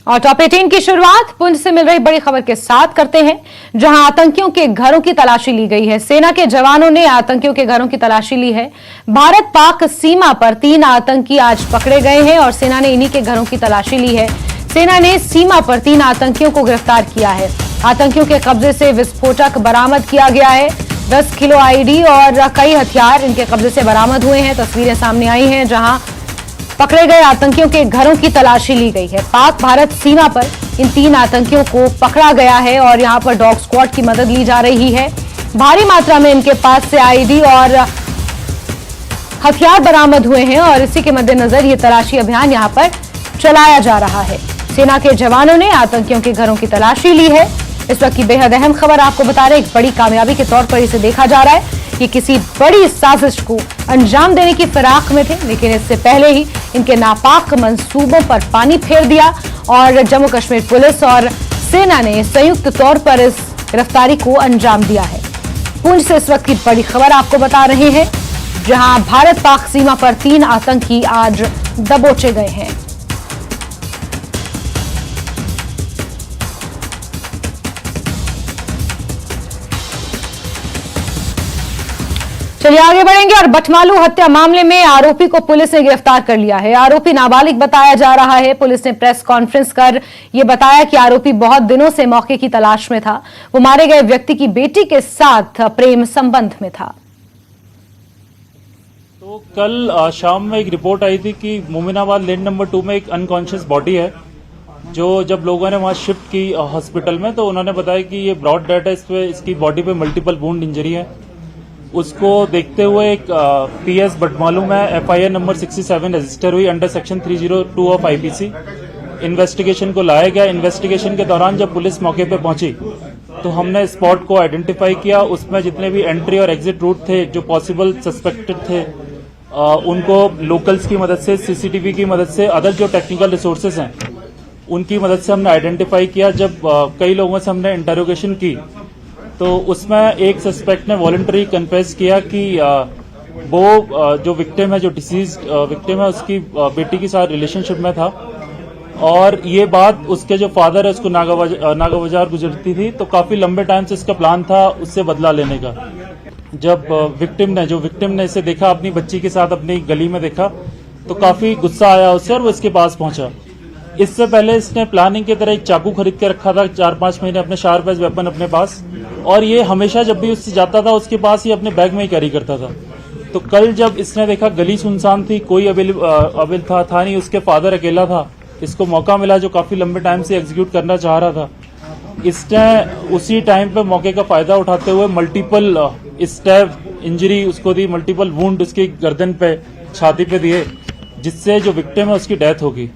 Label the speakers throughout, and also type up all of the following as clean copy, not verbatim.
Speaker 1: और टॉप 18 की शुरुआत पुंछ से मिल रही बड़ी खबर के साथ करते हैं, जहां आतंकियों के घरों की तलाशी ली गई है। सेना के जवानों ने आतंकियों के घरों की तलाशी ली है। भारत पाक सीमा पर 3 आतंकी आज पकड़े गए हैं और सेना ने इन्हीं के घरों की तलाशी ली है। सेना ने सीमा पर 3 आतंकियों को गिरफ्तार किया है। आतंकियों के कब्जे से विस्फोटक बरामद किया गया है। 10 किलो आईडी और कई हथियार इनके कब्जे से बरामद हुए हैं। तस्वीरें सामने आई हैं जहां पकड़े गए आतंकियों के घरों की तलाशी ली गई है। पाक भारत सीमा पर इन 3 आतंकियों को पकड़ा गया है और यहां पर डॉग स्क्वाड की मदद ली जा रही है। भारी मात्रा में इनके पास से आईडी और हथियार बरामद हुए हैं और इसी के मद्देनजर ये तलाशी अभियान यहां पर चलाया जा रहा है। सेना के जवानों ने आतंकियों के घरों की तलाशी ली है। इस वक्त की बेहद अहम खबर आपको बता रहे, एक बड़ी कामयाबी के तौर पर इसे देखा जा रहा है। ये किसी बड़ी साजिश को अंजाम देने की फिराक में थे, लेकिन इससे पहले ही इनके नापाक मंसूबों पर पानी फेर दिया और जम्मू कश्मीर पुलिस और सेना ने संयुक्त तौर पर इस गिरफ्तारी को अंजाम दिया है। पुंछ से इस वक्त की बड़ी खबर आपको बता रहे हैं, जहां भारत पाक सीमा पर 3 आतंकी आज दबोचे गए हैं। चलिए आगे बढ़ेंगे और बटमालू हत्या मामले में आरोपी को पुलिस ने गिरफ्तार कर लिया है। आरोपी नाबालिग बताया जा रहा है। पुलिस ने प्रेस कॉन्फ्रेंस कर यह बताया कि आरोपी बहुत दिनों से मौके की तलाश में था। वो मारे गए व्यक्ति की बेटी के साथ प्रेम संबंध में था।
Speaker 2: तो कल शाम में एक रिपोर्ट आई थी कि मोमिनाबाद लेन नंबर 2 में एक अनकॉन्शियस बॉडी है, जो जब लोगों ने वहां शिफ्ट की हॉस्पिटल में तो उन्होंने बताया कि ये ब्रॉड डेड है, इसकी बॉडी पे मल्टीपल वुंड इंजरी है। उसको देखते हुए एक पीएस बटमालू में एफआईआर नंबर 67 रजिस्टर हुई under section 302 of IPC. Investigation को लाया गया। इन्वेस्टिगेशन के दौरान जब पुलिस मौके पे पहुंची तो हमने स्पॉट को आइडेंटिफाई किया। उसमें जितने भी एंट्री और एग्जिट रूट थे जो पॉसिबल सस्पेक्टेड थे, उनको लोकल्स की मदद से, सीसीटीवी की मदद से, अदर जो टेक्निकल रिसोर्सेज हैं उनकी मदद से हमने आइडेंटिफाई किया। जब कई लोगों से हमने इंटरोगेशन की तो उसमें एक सस्पेक्ट ने वॉलंटरी कन्फेस किया कि वो जो विक्टिम है, जो डिसीज विक्टिम है, उसकी बेटी के साथ रिलेशनशिप में था और ये बात उसके जो फादर है उसको नागाबाजार गुजरती थी। तो काफी लंबे टाइम से इसका प्लान था उससे बदला लेने का। जब विक्टिम ने इसे देखा, अपनी बच्ची के साथ अपनी गली में देखा, तो काफी गुस्सा आया उससे और वो इसके पास पहुंचा। इससे पहले इसने प्लानिंग की तरह एक चाकू खरीद के रखा था 4-5 महीने, अपने शार्प एज वेपन अपने पास, और ये हमेशा जब भी उससे जाता था उसके पास ही अपने बैग में ही कैरी करता था। तो कल जब इसने देखा गली सुनसान थी, कोई अवेल था नहीं, उसके फादर अकेला था, इसको मौका मिला जो काफी लंबे टाइम से एग्जीक्यूट करना चाह रहा था। इसने उसी टाइम पे मौके का फायदा उठाते हुए मल्टीपल स्टैब इंजरी उसको दी, मल्टीपल वुंड उसकी गर्दन पे, छाती पे दिए, जिससे जो विक्टिम है उसकी डेथ होगी।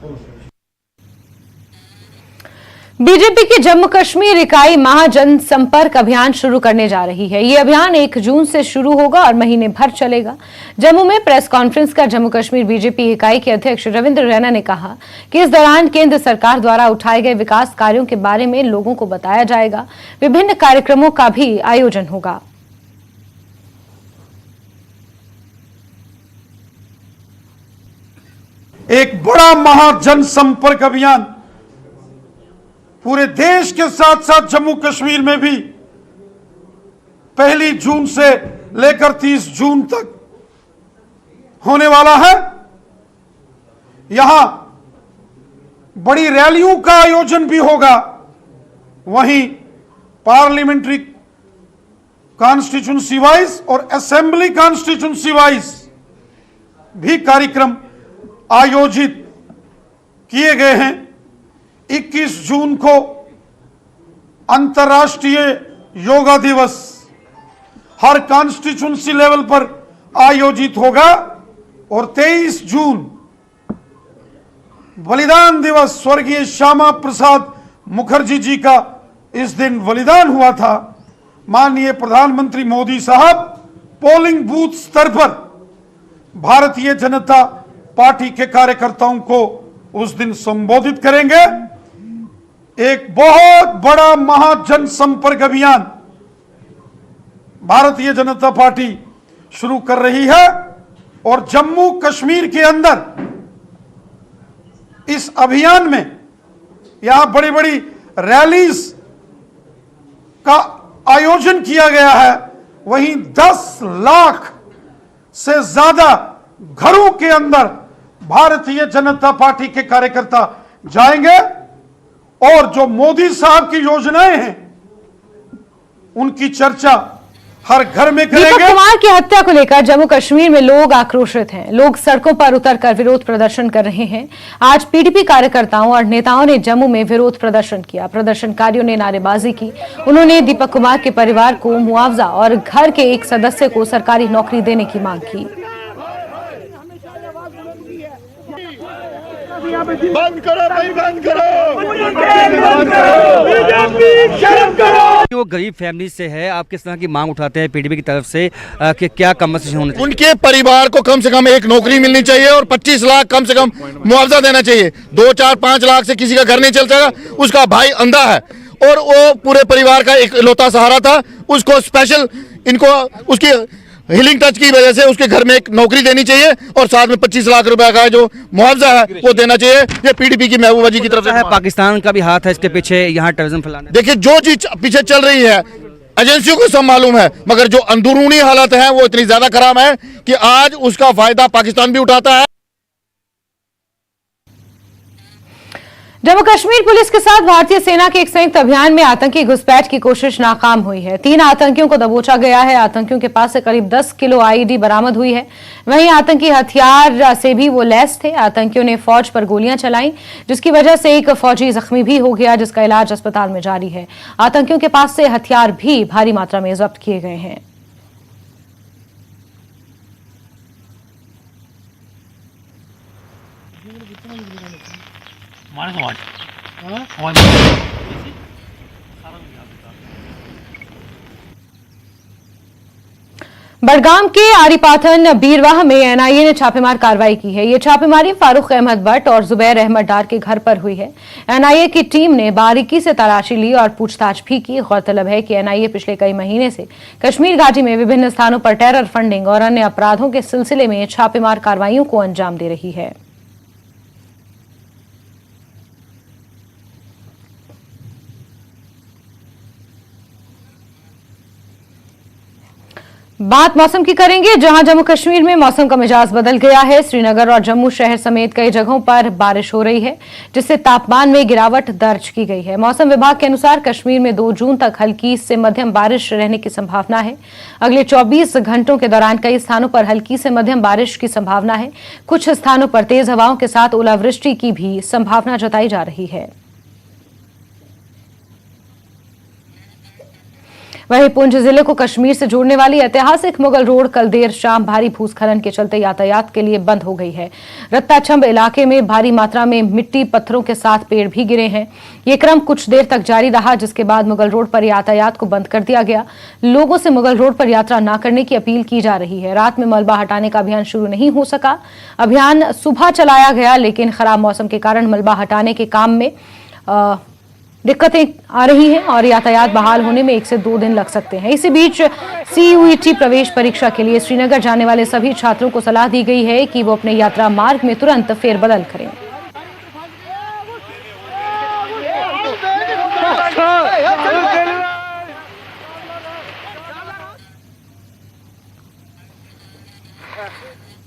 Speaker 1: बीजेपी की जम्मू कश्मीर इकाई महाजन संपर्क अभियान शुरू करने जा रही है। ये अभियान 1 जून से शुरू होगा और महीने भर चलेगा। जम्मू में प्रेस कॉन्फ्रेंस कर जम्मू कश्मीर बीजेपी इकाई के अध्यक्ष रविंद्र रैना ने कहा कि इस दौरान केंद्र सरकार द्वारा उठाए गए विकास कार्यों के बारे में लोगों को बताया जाएगा। विभिन्न कार्यक्रमों का भी आयोजन होगा।
Speaker 3: एक बड़ा महाजन संपर्क अभियान पूरे देश के साथ साथ जम्मू कश्मीर में भी 1 जून से लेकर 30 जून तक होने वाला है। यहां बड़ी रैलियों का आयोजन भी होगा। वहीं पार्लियामेंट्री कॉन्स्टिट्यूंसी वाइज और असेंबली कॉन्स्टिट्यूंसी वाइज भी कार्यक्रम आयोजित किए गए हैं। 21 जून को अंतर्राष्ट्रीय योगा दिवस हर कॉन्स्टिट्यूंसी लेवल पर आयोजित होगा और 23 जून बलिदान दिवस, स्वर्गीय श्यामा प्रसाद मुखर्जी जी का इस दिन बलिदान हुआ था। माननीय प्रधानमंत्री मोदी साहब पोलिंग बूथ स्तर पर भारतीय जनता पार्टी के कार्यकर्ताओं को उस दिन संबोधित करेंगे। एक बहुत बड़ा महाजन संपर्क अभियान भारतीय जनता पार्टी शुरू कर रही है और जम्मू कश्मीर के अंदर इस अभियान में यहां बड़ी बड़ी रैलीज का आयोजन किया गया है, वहीं 10 लाख से ज्यादा घरों के अंदर भारतीय जनता पार्टी के कार्यकर्ता जाएंगे और जो मोदी साहब की योजनाएं हैं उनकी चर्चा हर घर में
Speaker 1: दीपक
Speaker 3: करेंगे।
Speaker 1: कुमार की हत्या को लेकर जम्मू कश्मीर में लोग आक्रोशित हैं। लोग सड़कों पर उतरकर विरोध प्रदर्शन कर रहे हैं। आज पीडीपी कार्यकर्ताओं और नेताओं ने जम्मू में विरोध प्रदर्शन किया। प्रदर्शनकारियों ने नारेबाजी की। उन्होंने दीपक कुमार के परिवार को मुआवजा और घर के एक सदस्य को सरकारी नौकरी देने की मांग की।
Speaker 4: बंद करो भाई, बंद करो।
Speaker 5: वो गरीब फैमिली से है, आप किस तरह की मांग उठाते हैं पीडीपी की तरफ से कि क्या कंपनसेशन होना चाहिए?
Speaker 4: उनके परिवार को कम से कम एक नौकरी मिलनी चाहिए और 25 लाख कम से कम मुआवजा देना चाहिए। 2, 4, 5 लाख से किसी का घर नहीं चलता। उसका भाई अंधा है और वो पूरे परिवार का एक इकलौता सहारा था। उसको स्पेशल इनको उसकी हीलिंग टच की वजह से उसके घर में एक नौकरी देनी चाहिए और साथ में 25 लाख रुपए का जो मुआवजा है वो देना चाहिए। ये पीडीपी की महबूबा जी की तरफ से
Speaker 5: है। पाकिस्तान का भी हाथ है इसके पीछे, यहाँ टेररिज्म फैलाने।
Speaker 4: देखिए, जो चीज पीछे चल रही है एजेंसियों को सब मालूम है, मगर जो अंदरूनी हालत है वो इतनी ज्यादा खराब है कि आज उसका फायदा पाकिस्तान भी उठाता है।
Speaker 1: जम्मू कश्मीर पुलिस के साथ भारतीय सेना के एक संयुक्त अभियान में आतंकी घुसपैठ की कोशिश नाकाम हुई है। 3 आतंकियों को दबोचा गया है। आतंकियों के पास से करीब 10 किलो आईईडी बरामद हुई है। वहीं आतंकी हथियार से भी वो लैस थे। आतंकियों ने फौज पर गोलियां चलाई, जिसकी वजह से एक फौजी जख्मी भी हो गया, जिसका इलाज अस्पताल में जारी है। आतंकियों के पास से हथियार भी भारी मात्रा में जब्त किए गए हैं। बड़गाम के आरीपाथन बीरवाह में एनआईए ने छापेमार कार्रवाई की है। ये छापेमारी फारूक अहमद भट्ट और जुबैर अहमद डार के घर पर हुई है। एनआईए की टीम ने बारीकी से तलाशी ली और पूछताछ भी की। गौरतलब है कि एनआईए पिछले कई महीने से कश्मीर घाटी में विभिन्न स्थानों पर टेरर फंडिंग और अन्य अपराधों के सिलसिले में छापेमार कार्रवाइयों को अंजाम दे रही है। बात मौसम की करेंगे, जहां जम्मू कश्मीर में मौसम का मिजाज बदल गया है। श्रीनगर और जम्मू शहर समेत कई जगहों पर बारिश हो रही है, जिससे तापमान में गिरावट दर्ज की गई है। मौसम विभाग के अनुसार कश्मीर में 2 जून तक हल्की से मध्यम बारिश रहने की संभावना है। अगले 24 घंटों के दौरान कई स्थानों पर हल्की से मध्यम बारिश की संभावना है। कुछ स्थानों पर तेज हवाओं के साथ ओलावृष्टि की भी संभावना जताई जा रही है। वहीं पुंछ जिले को कश्मीर से जोड़ने वाली ऐतिहासिक मुगल रोड कल देर शाम भारी भूस्खलन के चलते यातायात के लिए बंद हो गई है। रत्ताछंब इलाके में भारी मात्रा में मिट्टी पत्थरों के साथ पेड़ भी गिरे हैं। ये क्रम कुछ देर तक जारी रहा, जिसके बाद मुगल रोड पर यातायात को बंद कर दिया गया। लोगों से मुगल रोड पर यात्रा न करने की अपील की जा रही है। रात में मलबा हटाने का अभियान शुरू नहीं हो सका। अभियान सुबह चलाया गया, लेकिन खराब मौसम के कारण मलबा हटाने के काम में दिक्कतें आ रही हैं और यातायात बहाल होने में 1 से 2 दिन लग सकते हैं। इसी बीच सीयूईटी प्रवेश परीक्षा के लिए श्रीनगर जाने वाले सभी छात्रों को सलाह दी गई है कि वो अपने यात्रा मार्ग में तुरंत फेरबदल करें।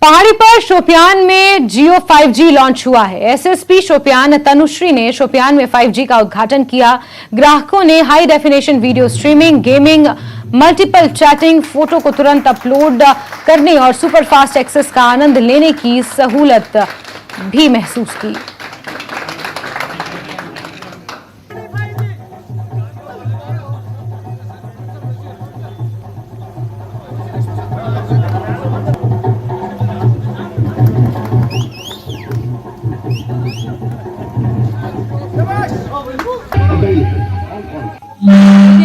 Speaker 1: पहाड़ी पर शोपियान में जियो 5G लॉन्च हुआ है। एसएसपी शोपियान तनुश्री ने शोपियान में 5G का उद्घाटन किया। ग्राहकों ने high definition video streaming, gaming, multiple chatting, photo को तुरंत अपलोड करने और सुपरफास्ट एक्सेस का आनंद लेने की सहूलत भी महसूस की।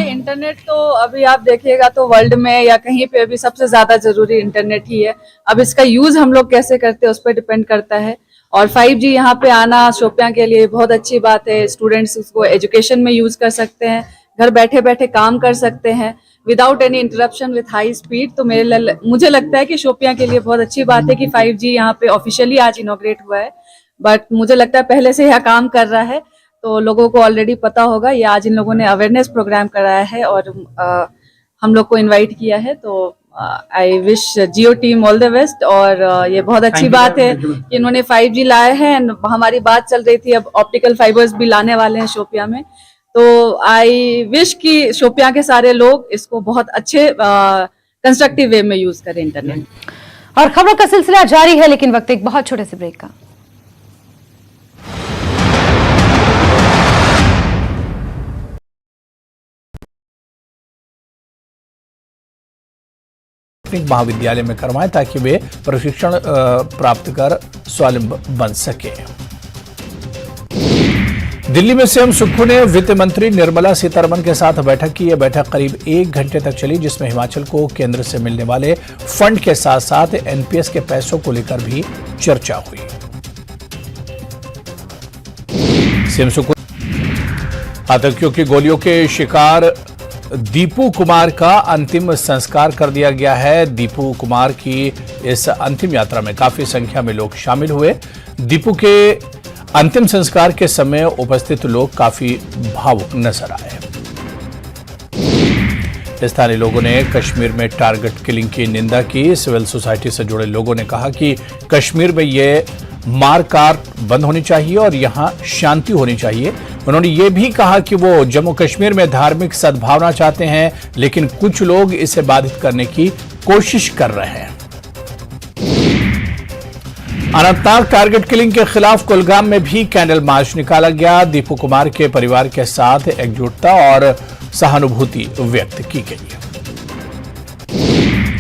Speaker 6: इंटरनेट तो अभी आप देखिएगा तो वर्ल्ड में या कहीं पे भी सबसे ज्यादा जरूरी इंटरनेट ही है। अब इसका यूज हम लोग कैसे करते हैं उस पर डिपेंड करता है। और 5G यहाँ पे आना शोपियां के लिए बहुत अच्छी बात है। स्टूडेंट्स उसको एजुकेशन में यूज कर सकते हैं, घर बैठे बैठे काम कर सकते हैं without any interruption with high speed. तो मुझे लगता है कि शोपियां के लिए बहुत अच्छी बात है कि 5G यहाँ पे ऑफिशियली आज इनॉग्रेट हुआ है, बट मुझे लगता है पहले से यह काम कर रहा है। तो लोगों को ऑलरेडी पता होगा, ये आज इन लोगों ने अवेयरनेस प्रोग्राम कराया है और हम लोग को इनवाइट किया है। तो I wish Jio team all the best. और ये बहुत अच्छी बात है कि इन्होंने 5G लाए हैं। हमारी बात चल रही थी अब ऑप्टिकल फाइबर्स भी लाने वाले हैं शोपियां में। तो आई विश कि शोपियां के सारे लोग इसको बहुत अच्छे कंस्ट्रक्टिव वे में यूज करें इंटरनेट।
Speaker 1: और खबरों का सिलसिला जारी है, लेकिन वक्त एक बहुत छोटे से ब्रेक का।
Speaker 7: महाविद्यालय में करवाएं ताकि वे प्रशिक्षण प्राप्त कर स्वावलंबी बन सके। दिल्ली में सीएम सुक्खू ने वित्त मंत्री निर्मला सीतारमण के साथ बैठक की। यह बैठक करीब 1 घंटे तक चली, जिसमें हिमाचल को केंद्र से मिलने वाले फंड के साथ साथ एनपीएस के पैसों को लेकर भी चर्चा हुई। सीएम सुक्खू आतंकियों की गोलियों के शिकार दीपू कुमार का अंतिम संस्कार कर दिया गया है। दीपू कुमार की इस अंतिम यात्रा में काफी संख्या में लोग शामिल हुए। दीपू के अंतिम संस्कार के समय उपस्थित लोग काफी भावुक नजर आए। स्थानीय लोगों ने कश्मीर में टारगेट किलिंग की निंदा की। सिविल सोसाइटी से जुड़े लोगों ने कहा कि कश्मीर में ये मारकाट बंद होनी चाहिए और यहां शांति होनी चाहिए। उन्होंने ये भी कहा कि वो जम्मू कश्मीर में धार्मिक सद्भावना चाहते हैं, लेकिन कुछ लोग इसे बाधित करने की कोशिश कर रहे हैं। अनंतनाग टारगेट किलिंग के खिलाफ कुलगाम में भी कैंडल मार्च निकाला गया। दीपू कुमार के परिवार के साथ एकजुटता और सहानुभूति व्यक्त की गई।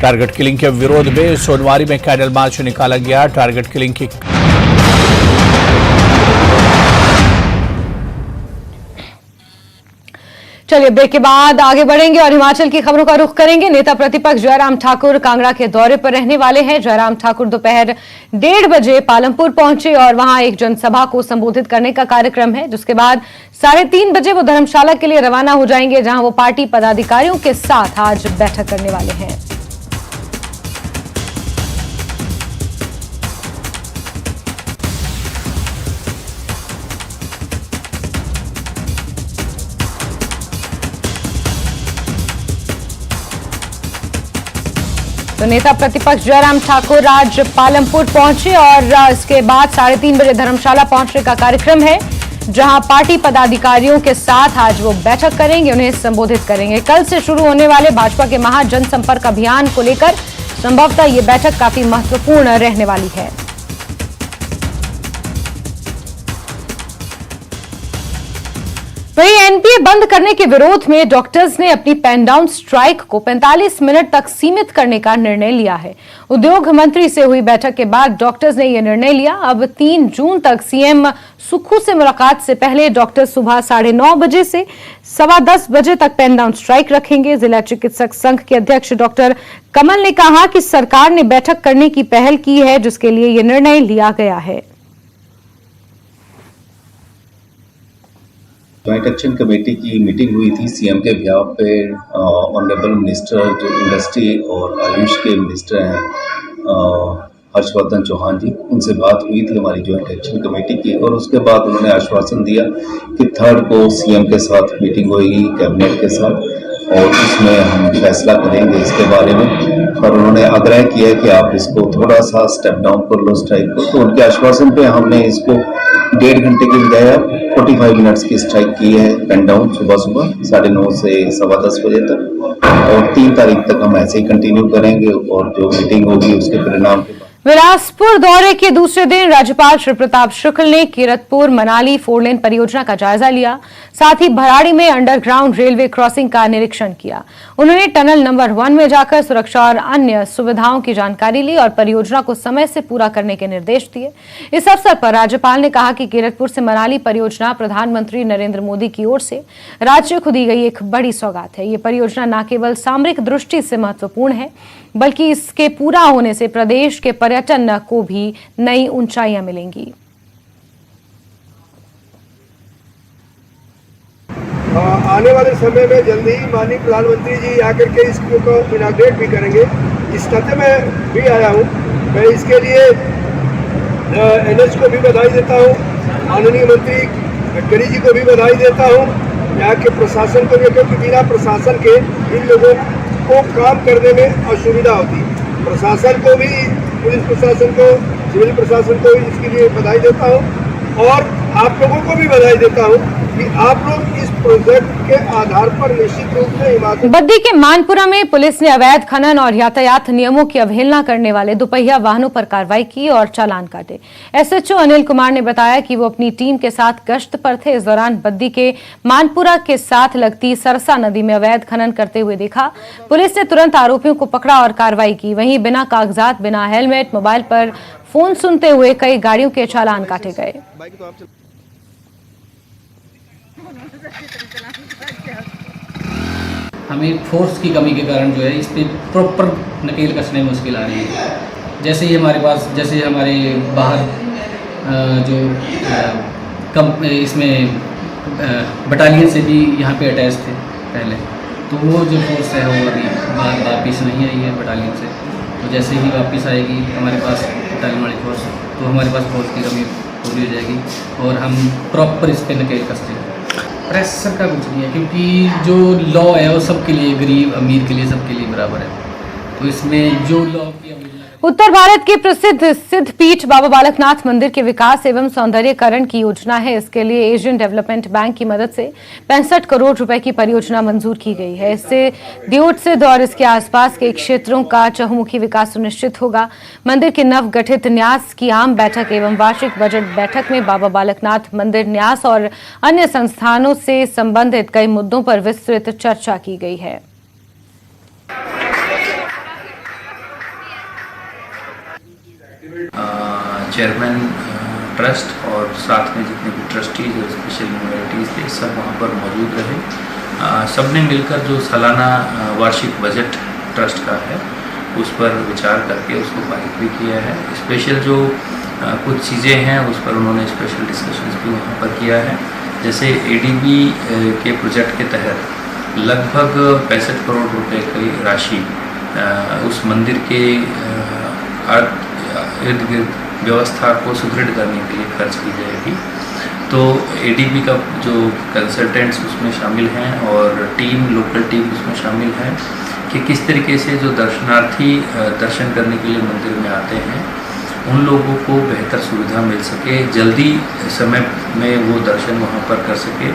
Speaker 7: टारगेट किलिंग के विरोध में सोनवारी में कैंडल मार्च निकाला गया। टारगेट किलिंग की
Speaker 1: चलिए ब्रेक के बाद आगे बढ़ेंगे और हिमाचल की खबरों का रुख करेंगे। नेता प्रतिपक्ष जयराम ठाकुर कांगड़ा के दौरे पर रहने वाले हैं। जयराम ठाकुर दोपहर 1:30 बजे पालमपुर पहुंचे और वहां एक जनसभा को संबोधित करने का कार्यक्रम है, जिसके बाद 3:30 बजे वो धर्मशाला के लिए रवाना हो जाएंगे, जहां वो पार्टी पदाधिकारियों के साथ आज बैठक करने वाले हैं। तो नेता प्रतिपक्ष जयराम ठाकुर आज पालमपुर पहुंचे और इसके बाद 3:30 बजे धर्मशाला पहुंचने का कार्यक्रम है, जहां पार्टी पदाधिकारियों के साथ आज वो बैठक करेंगे, उन्हें संबोधित करेंगे। कल से शुरू होने वाले भाजपा के महाजनसंपर्क अभियान को लेकर संभवतः ये बैठक काफी महत्वपूर्ण रहने वाली है। वहीं एनपीए बंद करने के विरोध में डॉक्टर्स ने अपनी पेन डाउन स्ट्राइक को 45 मिनट तक सीमित करने का निर्णय लिया है। उद्योग मंत्री से हुई बैठक के बाद डॉक्टर्स ने यह निर्णय लिया। अब 3 जून तक सीएम सुक्खू से मुलाकात से पहले डॉक्टर सुबह 9:30 बजे से 10:15 बजे तक पेन डाउन स्ट्राइक रखेंगे। जिला चिकित्सक संघ के अध्यक्ष डॉक्टर कमल ने कहा कि सरकार ने बैठक करने की पहल की है, जिसके लिए यह निर्णय लिया गया है।
Speaker 8: ज्वाइंट एक्शन कमेटी की मीटिंग हुई थी सीएम के ब्याह पे। ऑनरेबल मिनिस्टर जो इंडस्ट्री और आयुष के मिनिस्टर हैं हर्षवर्धन चौहान जी, उनसे बात हुई थी हमारी ज्वाइंट एक्शन कमेटी की, और उसके बाद उन्होंने आश्वासन दिया कि 3rd को सीएम के साथ मीटिंग होगी कैबिनेट के साथ, और उसमें हम फैसला करेंगे इसके बारे में। और उन्होंने आग्रह किया कि आप इसको थोड़ा सा स्टेप डाउन कर लो स्ट्राइक को। तो उनके आश्वासन पे हमने इसको 1.5 घंटे की बजाय 45 मिनट्स की स्ट्राइक की है, पेन डाउन सुबह 9:30 से 10:15 बजे तक, और 3 तारीख तक हम ऐसे ही कंटिन्यू करेंगे। और जो मीटिंग होगी उसके परिणाम
Speaker 1: बिलासपुर दौरे के दूसरे दिन राज्यपाल श्री प्रताप शुक्ल ने कीरतपुर मनाली 4 लेन परियोजना का जायजा लिया। साथ ही भराड़ी में अंडरग्राउंड रेलवे क्रॉसिंग का निरीक्षण किया। उन्होंने टनल नंबर 1 में जाकर सुरक्षा और अन्य सुविधाओं की जानकारी ली और परियोजना को समय से पूरा करने के निर्देश दिए। इस अवसर पर राज्यपाल ने कहा कि कीरतपुर से मनाली परियोजना प्रधानमंत्री नरेंद्र मोदी की ओर से राज्य को दी गई एक बड़ी सौगात है। ये परियोजना न केवल सामरिक दृष्टि से महत्वपूर्ण है, बल्कि इसके पूरा होने से प्रदेश के पर्यटन को भी नई ऊंचाइयां मिलेंगी।
Speaker 9: आने वाले समय में जल्दी ही माननीय प्रधानमंत्री जी आकर के इसको इनाग्रेट भी करेंगे। इस नाते मैं भी आया हूँ। मैं इसके लिए एनएच को भी बधाई देता हूँ, माननीय मंत्री गडकरी जी को भी बधाई देता हूँ, यहाँ के प्रशासन को भी, क्योंकि बिना प्रशासन के इन लोगों को काम करने में असुविधा होती है। प्रशासन को भी, पुलिस प्रशासन को, सिविल प्रशासन को इसके लिए बधाई देता हूँ और आप लोगों को भी बधाई देता हूँ कि आप लोग इस प्रोजेक्ट के आधार पर निश्चित रूप से हिमाचल।
Speaker 1: बद्दी के मानपुरा में पुलिस ने अवैध खनन और यातायात नियमों की अवहेलना करने वाले दुपहिया वाहनों पर कार्रवाई की और चालान काटे। एसएचओ अनिल कुमार ने बताया कि वो अपनी टीम के साथ गश्त पर थे। इस दौरान बद्दी के मानपुरा के साथ लगती सरसा नदी में अवैध खनन करते हुए देखा। पुलिस ने तुरंत आरोपियों को पकड़ा और कार्रवाई की। वहीं बिना कागजात, बिना हेलमेट, मोबाइल पर फोन सुनते हुए कई गाड़ियों के चालान काटे गए।
Speaker 10: हमें फोर्स की कमी के कारण जो है इस पर प्रॉपर नकेल कसने में मुश्किल आ रही है। जैसे ही हमारे पास, जैसे हमारे बाहर इसमें बटालियन से भी यहाँ पे अटैच थे पहले, तो वो जो फोर्स है वो अभी वापस नहीं आई है बटालियन से। तो जैसे ही वापस आएगी हमारे पास बटालियन वाली फोर्स, तो हमारे पास फोर्स की कमी पूरी हो जाएगी और हम प्रॉपर इस पर नकेल कसते हैं। प्रेशर का कुछ नहीं है, क्योंकि जो लॉ है वो सबके लिए, गरीब अमीर के लिए, सबके लिए बराबर है। तो इसमें जो लॉ की
Speaker 1: उत्तर भारत के प्रसिद्ध सिद्ध पीठ बाबा बालकनाथ मंदिर के विकास एवं सौंदर्यीकरण की योजना है। इसके लिए एशियन डेवलपमेंट बैंक की मदद से 65 करोड़ रुपए की परियोजना मंजूर की गई है। इससे दियोट सिद्ध और इसके आसपास के क्षेत्रों का चहुमुखी विकास सुनिश्चित होगा। मंदिर के नव गठित न्यास की आम बैठक एवं वार्षिक बजट बैठक में बाबा बालकनाथ मंदिर न्यास और अन्य संस्थानों से संबंधित कई मुद्दों पर विस्तृत चर्चा की गई है।
Speaker 11: चेयरमैन ट्रस्ट और साथ में जितने भी ट्रस्टीज और स्पेशल यूनिवर्सिटीज़ थे सब वहाँ पर मौजूद रहे। सबने मिलकर जो सालाना वार्षिक बजट ट्रस्ट का है उस पर विचार करके उसको पारित भी किया है। स्पेशल जो कुछ चीज़ें हैं उस पर उन्होंने स्पेशल डिस्कशंस भी वहाँ पर किया है। जैसे एडीबी के प्रोजेक्ट के तहत लगभग 65 करोड़ रुपए की राशि उस मंदिर के इर्द गिर्द व्यवस्था को सुदृढ़ करने के लिए खर्च की जाएगी। तो एडीबी का जो कंसल्टेंट्स उसमें शामिल हैं और लोकल टीम उसमें शामिल है कि किस तरीके से जो दर्शनार्थी दर्शन करने के लिए मंदिर में आते हैं उन लोगों को बेहतर सुविधा मिल सके, जल्दी समय में वो दर्शन वहाँ पर कर सके।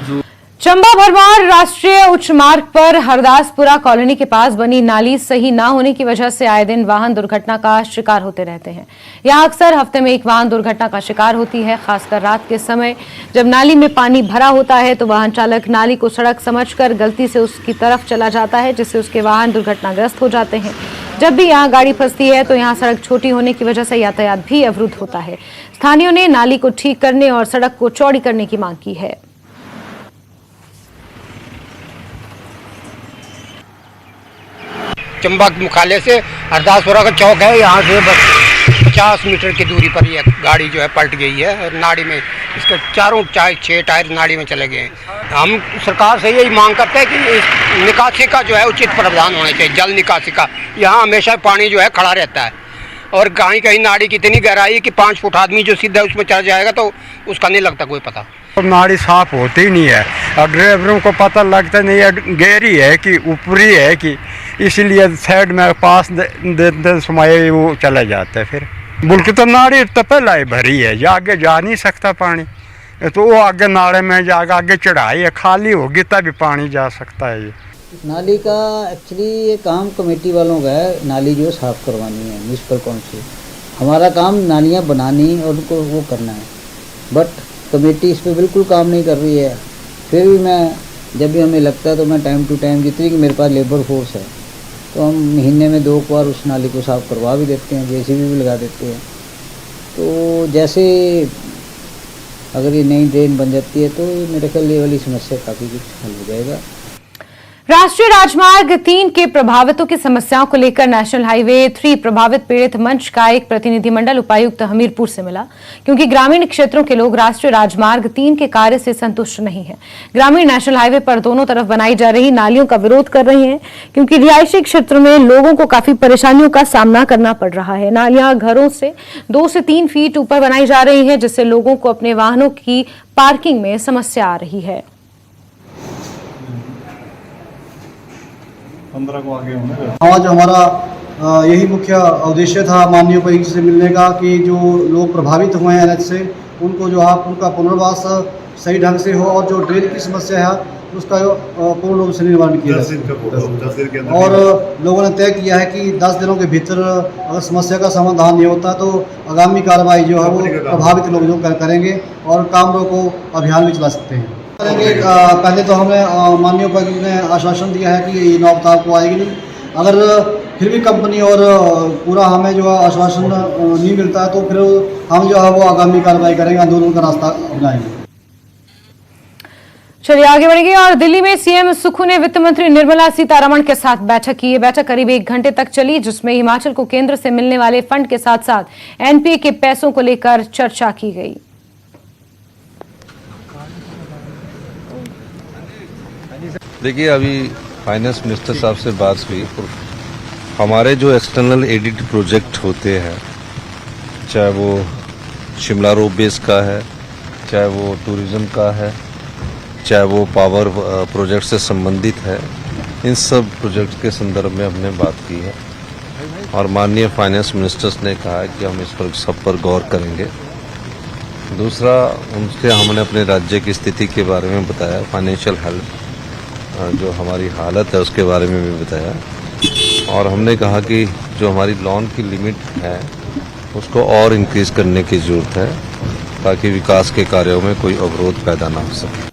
Speaker 11: जो
Speaker 1: चंबा भरवार राष्ट्रीय उच्च मार्ग पर हरदासपुरा कॉलोनी के पास बनी नाली सही न होने की वजह से आए दिन वाहन दुर्घटना का शिकार होते रहते हैं। यहाँ अक्सर हफ्ते में एक वाहन दुर्घटना का शिकार होती है। खासकर रात के समय जब नाली में पानी भरा होता है तो वाहन चालक नाली को सड़क समझकर गलती से उसकी तरफ चला जाता है, जिससे उसके वाहन दुर्घटनाग्रस्त हो जाते हैं। जब भी यहाँ गाड़ी फंसती है तो यहाँ सड़क छोटी होने की वजह से यातायात भी अवरुद्ध होता है। स्थानीयों ने नाली को ठीक करने और सड़क को चौड़ी करने की मांग की है।
Speaker 12: चंबा मुख्यालय से हरदासपुरा का चौक है, यहाँ से बस 50 मीटर की दूरी पर यह गाड़ी जो है पलट गई है और नाड़ी में इसके चारों 6 टायर नाड़ी में चले गए हैं। हम सरकार से यही मांग करते हैं कि इस निकासी का जो है उचित प्रावधान होना चाहिए, जल निकासी का। यहाँ हमेशा पानी जो है खड़ा रहता है और कहीं कहीं नाड़ी की इतनी गहराई कि 5 फुट आदमी जो सीधा उसमें चढ़ जाएगा तो उसका नहीं लगता कोई पता।
Speaker 13: नाड़ी साफ होती ही नहीं है और ड्राइवरों को पता लगता नहीं है गहरी है कि ऊपरी है कि, इसलिए साइड में पास देते समय वो चले जाते हैं। फिर बुल्कि तो नाड़ी तो पहले ही भरी है, ये आगे जा नहीं सकता पानी, तो वो आगे नाले में जाकर आगे चढ़ाई है, खाली होगी तभी पानी जा सकता है। ये
Speaker 14: नाली का एक्चुअली ये काम कमेटी वालों का है, नाली जो साफ़ करवानी है म्यूनसिपल काउंसिल। हमारा काम नालियाँ बनानी और उनको वो करना है, बट कमेटी इस पर बिल्कुल काम नहीं कर रही है। फिर भी मैं जब भी हमें लगता है तो मैं टाइम टू टाइम, जितनी कि मेरे पास लेबर फोर्स है, तो हम महीने में 2 बार उस नाली को साफ़ करवा भी देते हैं, जेसीबी भी लगा देते हैं। तो जैसे अगर ये नई ड्रेन बन जाती है तो मेरे ख्याल ये वाली समस्या काफ़ी कुछ हल हो जाएगा।
Speaker 1: राष्ट्रीय राजमार्ग 3 के प्रभावितों की समस्याओं को लेकर नेशनल हाईवे 3 प्रभावित पीड़ित मंच का एक प्रतिनिधिमंडल उपायुक्त हमीरपुर से मिला, क्योंकि ग्रामीण क्षेत्रों के लोग राष्ट्रीय राजमार्ग 3 के कार्य से संतुष्ट नहीं हैं। ग्रामीण नेशनल हाईवे पर दोनों तरफ बनाई जा रही नालियों का विरोध कर रहे हैं, क्योंकि रिहायशी क्षेत्र में लोगों को काफी परेशानियों का सामना करना पड़ रहा है। नालियां घरों से 2 से 3 फीट ऊपर बनाई जा रही है, जिससे लोगों को अपने वाहनों की पार्किंग में समस्या आ रही है।
Speaker 15: 15 को आगे होने आज हमारा यही मुख्य उद्देश्य था माननीय उपायुक्त से मिलने का कि जो लोग प्रभावित हुए हैं एनएच से उनको जो आप उनका पुनर्वास सही ढंग से हो और जो ड्रेन की समस्या है उसका पूर्ण रूप से निर्माण किया जाए। और लोगों ने तय किया है कि 10 दिनों के भीतर अगर समस्या का समाधान नहीं होता तो आगामी कार्रवाई जो है वो प्रभावित लोग जो करेंगे और काम रोको अभियान भी चला सकते हैं। पहले तो हमें माननीय उपायुक्त ने आश्वासन दिया है कि ये नौबत को आएगी नहीं, अगर फिर भी कंपनी और पूरा हमें जो आश्वासन नहीं मिलता है तो फिर हम जो है वो आगामी कार्रवाई करेंगे, आंदोलन का रास्ता अपनाएंगे।
Speaker 1: चलिए आगे बढ़ेंगे और दिल्ली में सीएम सुक्खू ने वित्त मंत्री निर्मला सीतारमण के साथ बैठक की। ये बैठक करीब 1 घंटे तक चली, जिसमें हिमाचल को केंद्र से मिलने वाले फंड के साथ साथ एनपीए के पैसों को लेकर चर्चा की गई।
Speaker 16: देखिए, अभी फाइनेंस मिनिस्टर साहब से बात हुई। हमारे जो एक्सटर्नल एडिट प्रोजेक्ट होते हैं, चाहे वो शिमला रोप बेस का है, चाहे वो टूरिज्म का है, चाहे वो पावर प्रोजेक्ट से संबंधित है, इन सब प्रोजेक्ट के संदर्भ में हमने बात की है और माननीय फाइनेंस मिनिस्टर्स ने कहा है कि हम इस पर सब पर गौर करेंगे। दूसरा, उनसे हमने अपने राज्य की स्थिति के बारे में बताया, फाइनेंशियल हेल्थ जो हमारी हालत है उसके बारे में भी बताया और हमने कहा कि जो हमारी लोन की लिमिट है उसको और इंक्रीज करने की ज़रूरत है ताकि विकास के कार्यों में कोई अवरोध पैदा ना हो सके।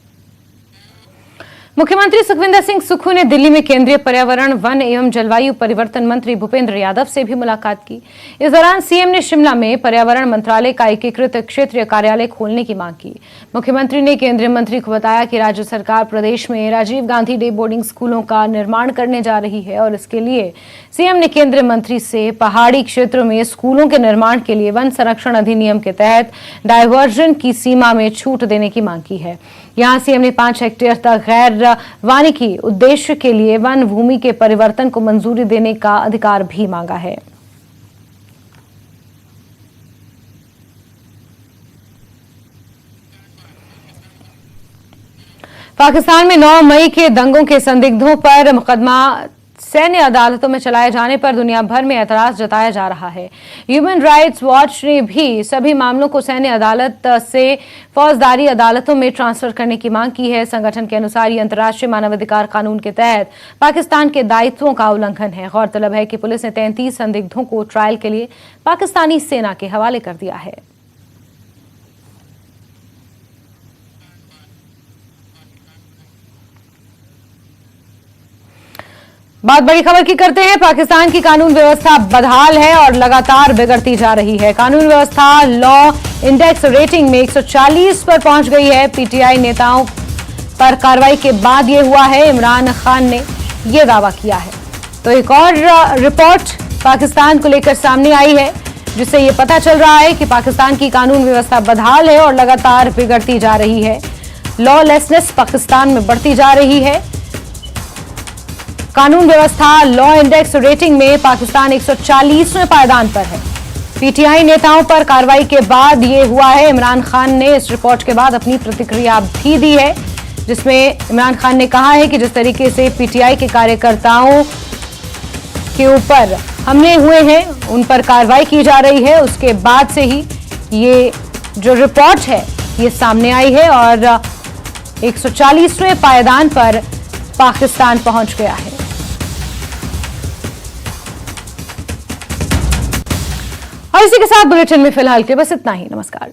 Speaker 1: मुख्यमंत्री सुखविंदर सिंह सुक्खू ने दिल्ली में केंद्रीय पर्यावरण, वन एवं जलवायु परिवर्तन मंत्री भूपेंद्र यादव से भी मुलाकात की। इस दौरान सीएम ने शिमला में पर्यावरण मंत्रालय का एकीकृत क्षेत्रीय कार्यालय खोलने की मांग की। मुख्यमंत्री ने केंद्रीय मंत्री को बताया कि राज्य सरकार प्रदेश में राजीव गांधी डे बोर्डिंग स्कूलों का निर्माण करने जा रही है और इसके लिए सीएम ने केंद्रीय मंत्री से पहाड़ी क्षेत्रों में स्कूलों के निर्माण के लिए वन संरक्षण अधिनियम के तहत डायवर्जन की सीमा में छूट देने की मांग की है। यहां सीएम ने 5 हेक्टेयर तक गैर वानिकी उद्देश्य के लिए वन भूमि के परिवर्तन को मंजूरी देने का अधिकार भी मांगा है। पाकिस्तान में 9 मई के दंगों के संदिग्धों पर मुकदमा सैन्य अदालतों में चलाए जाने पर दुनिया भर में ऐतराज जताया जा रहा है। ह्यूमन राइट्स वॉच ने भी सभी मामलों को सैन्य अदालत से फौजदारी अदालतों में ट्रांसफर करने की मांग की है। संगठन के अनुसार ये अंतर्राष्ट्रीय मानवाधिकार कानून के तहत पाकिस्तान के दायित्वों का उल्लंघन है। गौरतलब है कि पुलिस ने 33 संदिग्धों को ट्रायल के लिए पाकिस्तानी सेना के हवाले कर दिया है। बात बड़ी खबर की करते हैं। पाकिस्तान की कानून व्यवस्था बदहाल है और लगातार बिगड़ती जा रही है। कानून व्यवस्था लॉ इंडेक्स रेटिंग में 140 पर पहुंच गई है। पीटीआई नेताओं पर कार्रवाई के बाद ये हुआ है। इमरान खान ने यह दावा किया है। तो एक और रिपोर्ट पाकिस्तान को लेकर सामने आई है, जिससे ये पता चल रहा है कि पाकिस्तान की कानून व्यवस्था बदहाल है और लगातार बिगड़ती जा रही है। लॉलेसनेस पाकिस्तान में बढ़ती जा रही है। कानून व्यवस्था लॉ इंडेक्स रेटिंग में पाकिस्तान 140वें पायदान पर है। पीटीआई नेताओं पर कार्रवाई के बाद ये हुआ है। इमरान खान ने इस रिपोर्ट के बाद अपनी प्रतिक्रिया भी दी है, जिसमें इमरान खान ने कहा है कि जिस तरीके से पीटीआई के कार्यकर्ताओं के ऊपर हमले हुए हैं, उन पर कार्रवाई की जा रही है, उसके बाद से ही ये जो रिपोर्ट है ये सामने आई है और 140वें पायदान पर पाकिस्तान पहुंच गया है। और इसी के साथ बुलेटिन में फिलहाल के बस इतना ही। नमस्कार।